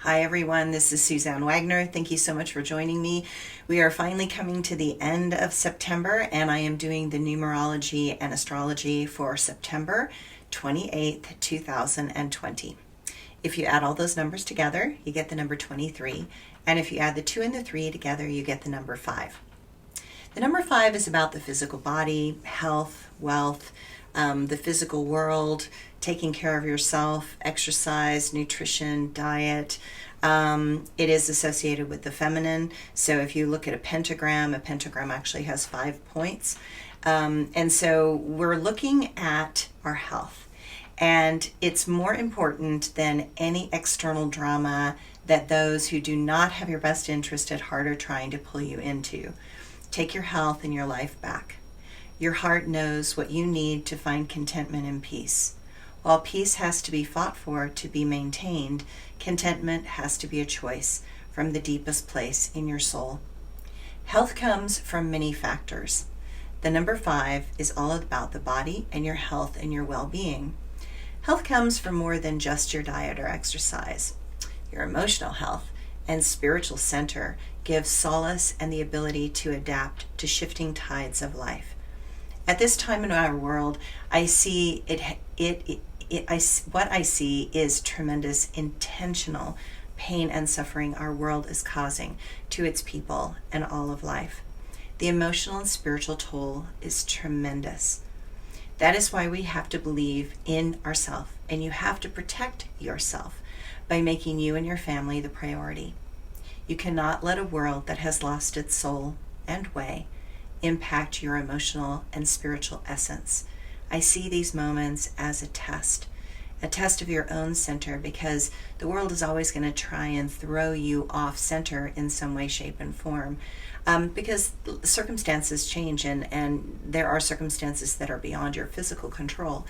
Hi everyone, this is Suzanne Wagner. Thank you so much for joining me. We are finally coming to the end of September and I am doing the Numerology and Astrology for September 28th, 2020. If you add all those numbers together, you get the number 23. And if you add the 2 and the 3 together, you get the number 5. The number 5 is about the physical body, health, wealth, the physical world, taking care of yourself, exercise, nutrition, diet. It is associated with the feminine. So if you look at a pentagram actually has 5 points. And so we're looking at our health. And it's more important than any external drama that those who do not have your best interest at heart are trying to pull you into. Take your health and your life back. Your heart knows what you need to find contentment and peace. While peace has to be fought for to be maintained, contentment has to be a choice from the deepest place in your soul. Health comes from many factors. The number 5 is all about the body and your health and your well-being. Health comes from more than just your diet or exercise. Your emotional health and spiritual center gives solace and the ability to adapt to shifting tides of life. At this time in our world, I see what I see is tremendous intentional pain and suffering our world is causing to its people and all of life. The emotional and spiritual toll is tremendous. That is why we have to believe in ourselves, and you have to protect yourself by making you and your family the priority. You cannot let a world that has lost its soul and way impact your emotional and spiritual essence. I see these moments as a test of your own center, because the world is always going to try and throw you off center in some way, shape, and form, because circumstances change and there are circumstances that are beyond your physical control.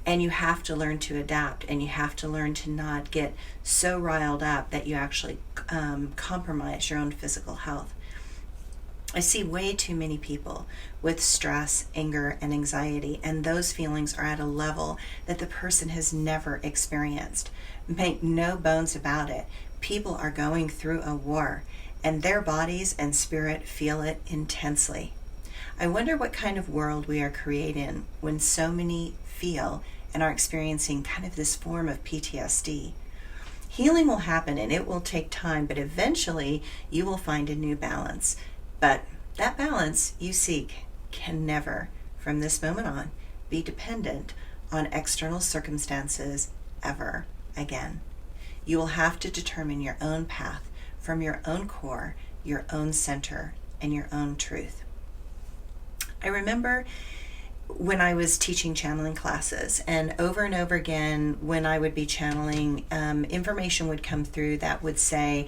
And you have to learn to adapt, and you have to learn to not get so riled up that you actually compromise your own physical health. I see way too many people with stress, anger, and anxiety, and those feelings are at a level that the person has never experienced. Make no bones about it. People are going through a war, and their bodies and spirit feel it intensely. I wonder what kind of world we are creating when so many feel and are experiencing kind of this form of PTSD. Healing will happen and it will take time, but eventually you will find a new balance. But that balance you seek can never, from this moment on, be dependent on external circumstances ever again. You will have to determine your own path from your own core, your own center, and your own truth. I remember when I was teaching channeling classes, and over again when I would be channeling, information would come through that would say,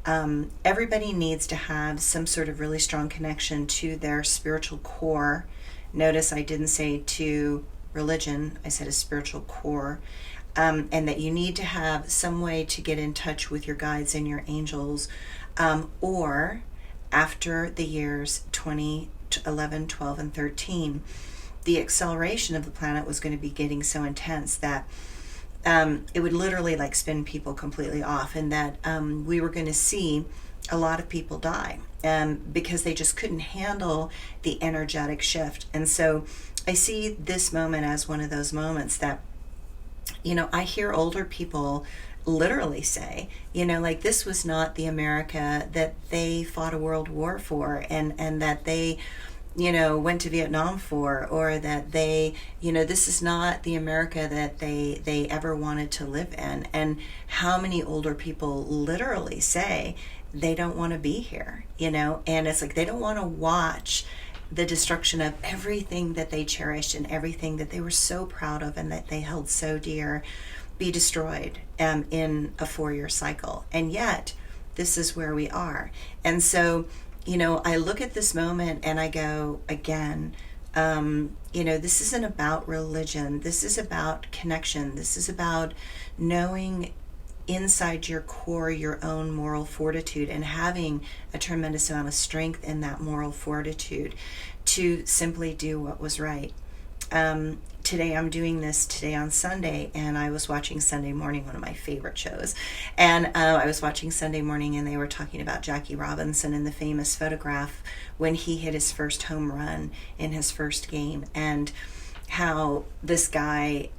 everybody needs to have some sort of really strong connection to their spiritual core. Notice I didn't say to religion, I said a spiritual core, and that you need to have some way to get in touch with your guides and your angels, or after the years 2011, 12, and 13, the acceleration of the planet was going to be getting so intense that it would literally like spin people completely off, and that we were going to see a lot of people die because they just couldn't handle the energetic shift. And so I see this moment as one of those moments that, I hear older people literally say, like this was not the America that they fought a world war for, and that they went to Vietnam for, or that they, this is not the America that they ever wanted to live in. And how many older people literally say they don't want to be here, and it's like they don't want to watch the destruction of everything that they cherished and everything that they were so proud of and that they held so dear be destroyed in a 4-year cycle. And yet this is where we are. And so I look at this moment and I go, again, this isn't about religion. This is about connection. This is about knowing inside your core your own moral fortitude and having a tremendous amount of strength in that moral fortitude to simply do what was right. today I'm doing this today on Sunday, and I was watching Sunday Morning, one of my favorite shows, and I was watching Sunday Morning, and they were talking about Jackie Robinson and the famous photograph when he hit his first home run in his first game, and how this guy,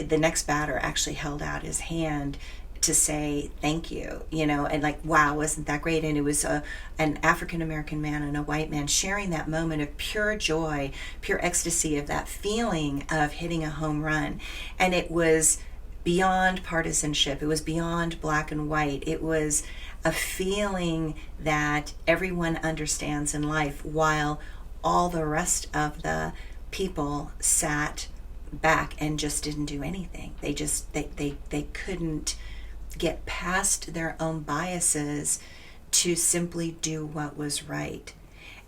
the next batter, actually held out his hand to say thank you, and like, wow, wasn't that great? And it was an African American man and a white man sharing that moment of pure joy, pure ecstasy, of that feeling of hitting a home run. And it was beyond partisanship. It was beyond black and white. It was a feeling that everyone understands in life, while all the rest of the people sat back and just didn't do anything. They couldn't get past their own biases to simply do what was right.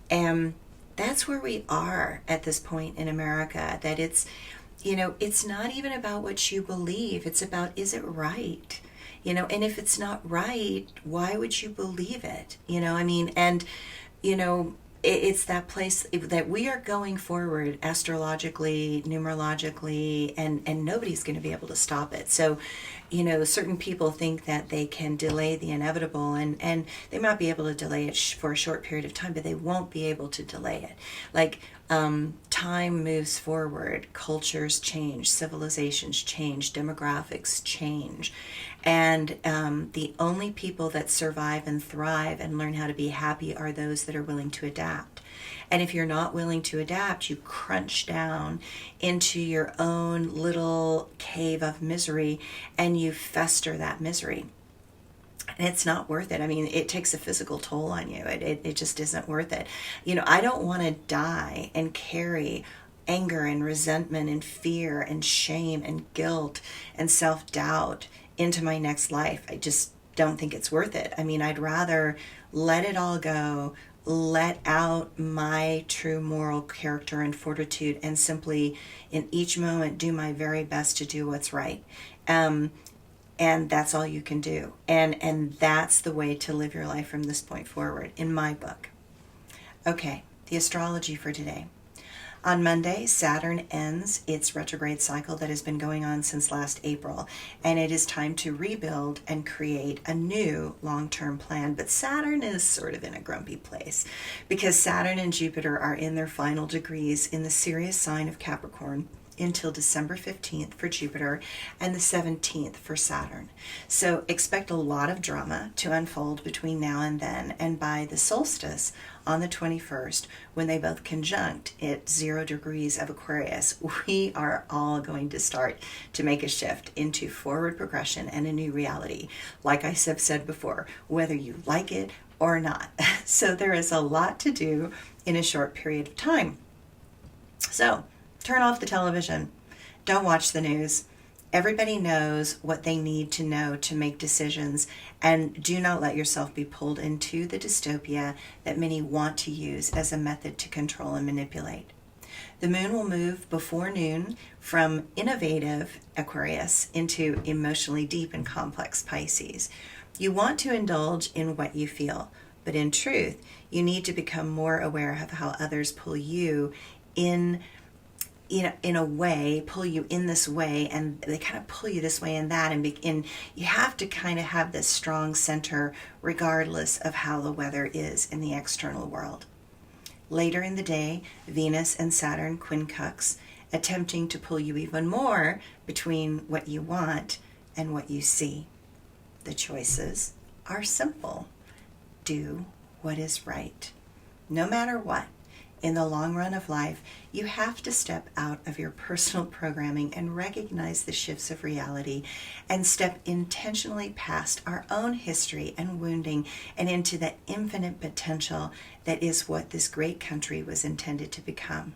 And that's where we are at this point in America, that it's not even about what you believe. It's about, is it right? And if it's not right, why would you believe it? It's that place that we are going forward astrologically, numerologically, and nobody's going to be able to stop it. So, certain people think that they can delay the inevitable, and they might be able to delay it for a short period of time, but they won't be able to delay it. Like, time moves forward, cultures change, civilizations change, demographics change. And the only people that survive and thrive and learn how to be happy are those that are willing to adapt. And if you're not willing to adapt, you crunch down into your own little cave of misery, and you fester that misery. And it's not worth it. I mean, it takes a physical toll on you. It just isn't worth it. I don't want to die and carry anger and resentment and fear and shame and guilt and self-doubt into my next life. I just don't think it's worth it. I mean, I'd rather let it all go, let out my true moral character and fortitude, and simply in each moment do my very best to do what's right. And that's all you can do. And that's the way to live your life from this point forward, in my book. Okay, the astrology for today. On Monday, Saturn ends its retrograde cycle that has been going on since last April, and it is time to rebuild and create a new long-term plan. But Saturn is sort of in a grumpy place because Saturn and Jupiter are in their final degrees in the Sirius sign of Capricorn until December 15th for Jupiter and the 17th for Saturn. So expect a lot of drama to unfold between now and then, and by the solstice on the 21st, when they both conjunct at 0 degrees of Aquarius, we are all going to start to make a shift into forward progression and a new reality, like I have said before, whether you like it or not. So there is a lot to do in a short period of time. So turn off the television. Don't watch the news. Everybody knows what they need to know to make decisions, and do not let yourself be pulled into the dystopia that many want to use as a method to control and manipulate. The moon will move before noon from innovative Aquarius into emotionally deep and complex Pisces. You want to indulge in what you feel, but in truth, you need to become more aware of how others pull you in a way, pull you in this way, and they kind of pull you this way and that, and you have to kind of have this strong center regardless of how the weather is in the external world. Later in the day, Venus and Saturn quincux, attempting to pull you even more between what you want and what you see. The choices are simple. Do what is right. No matter what. In the long run of life, you have to step out of your personal programming and recognize the shifts of reality and step intentionally past our own history and wounding and into the infinite potential that is what this great country was intended to become.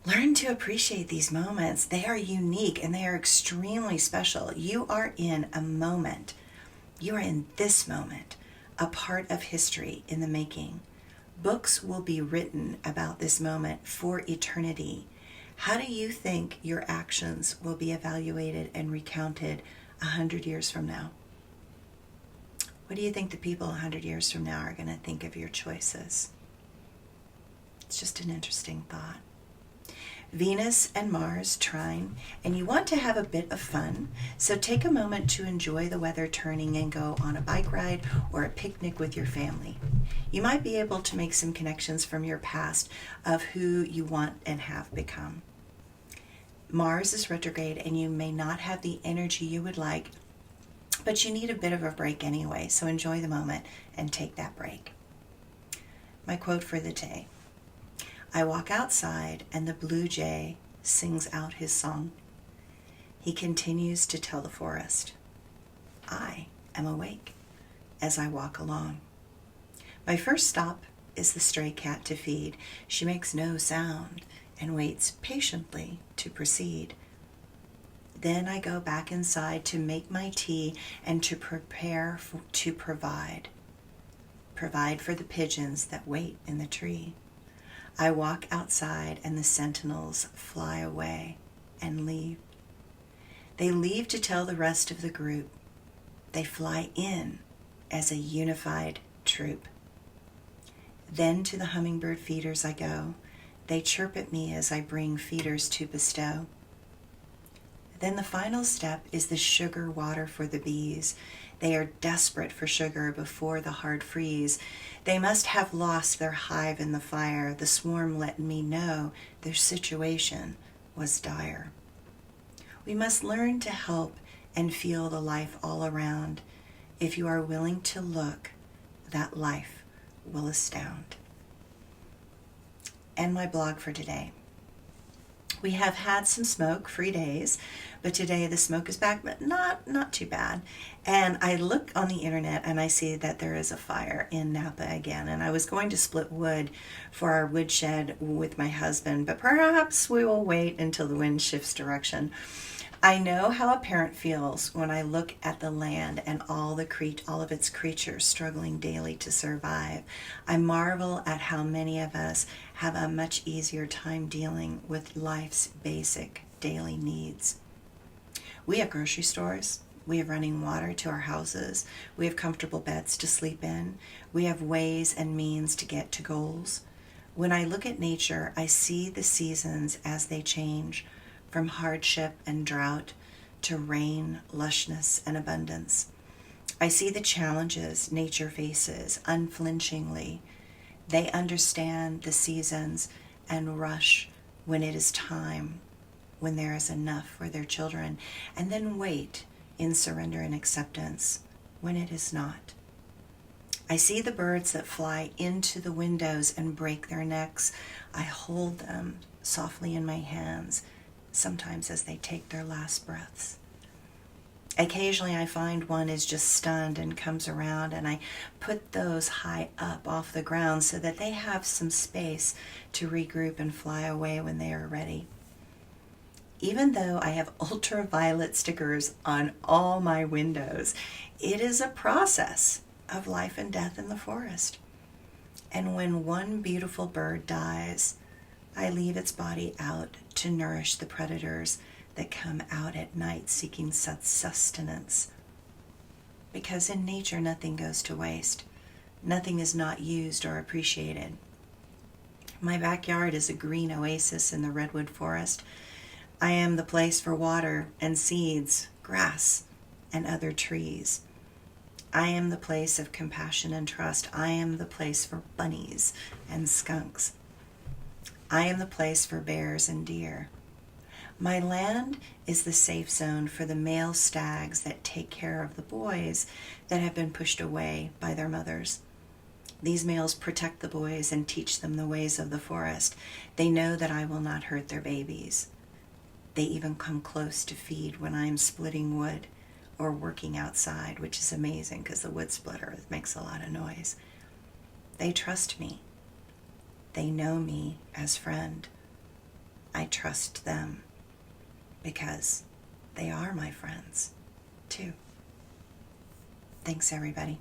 Learn to appreciate these moments. They are unique and they are extremely special. You are in a moment. You are in this moment, a part of history in the making. Books will be written about this moment for eternity. How do you think your actions will be evaluated and recounted 100 years from now? What do you think the people 100 years from now are going to think of your choices? It's just an interesting thought. Venus and Mars trine, and you want to have a bit of fun, so take a moment to enjoy the weather turning and go on a bike ride or a picnic with your family. You might be able to make some connections from your past of who you want and have become. Mars is retrograde and you may not have the energy you would like, but you need a bit of a break anyway, so enjoy the moment and take that break. My quote for the day: I walk outside and the blue jay sings out his song. He continues to tell the forest, I am awake as I walk along. My first stop is the stray cat to feed. She makes no sound and waits patiently to proceed. Then I go back inside to make my tea and to prepare to provide for the pigeons that wait in the tree. I walk outside and the sentinels fly away and leave. They leave to tell the rest of the group. They fly in as a unified troop. Then to the hummingbird feeders I go. They chirp at me as I bring feeders to bestow. Then the final step is the sugar water for the bees. They are desperate for sugar before the hard freeze. They must have lost their hive in the fire, the swarm let me know their situation was dire. We must learn to help and feel the life all around. If you are willing to look, that life will astound. And my blog for today. We have had some smoke-free days, but today the smoke is back, but not too bad. And I look on the internet and I see that there is a fire in Napa again. And I was going to split wood for our woodshed with my husband, but perhaps we will wait until the wind shifts direction. I know how a parent feels when I look at the land and all of its creatures struggling daily to survive. I marvel at how many of us have a much easier time dealing with life's basic daily needs. We have grocery stores. We have running water to our houses. We have comfortable beds to sleep in. We have ways and means to get to goals. When I look at nature, I see the seasons as they change, from hardship and drought to rain, lushness, and abundance. I see the challenges nature faces unflinchingly. They understand the seasons and rush when it is time, when there is enough for their children, and then wait in surrender and acceptance when it is not. I see the birds that fly into the windows and break their necks. I hold them softly in my hands, sometimes as they take their last breaths. Occasionally I find one is just stunned and comes around, and I put those high up off the ground so that they have some space to regroup and fly away when they are ready. Even though I have ultraviolet stickers on all my windows, it is a process of life and death in the forest. And when one beautiful bird dies, I leave its body out to nourish the predators that come out at night seeking sustenance. Because in nature, nothing goes to waste. Nothing is not used or appreciated. My backyard is a green oasis in the redwood forest. I am the place for water and seeds, grass, and other trees. I am the place of compassion and trust. I am the place for bunnies and skunks. I am the place for bears and deer. My land is the safe zone for the male stags that take care of the boys that have been pushed away by their mothers. These males protect the boys and teach them the ways of the forest. They know that I will not hurt their babies. They even come close to feed when I am splitting wood or working outside, which is amazing because the wood splitter makes a lot of noise. They trust me. They know me as friend. I trust them because they are my friends too. Thanks, everybody.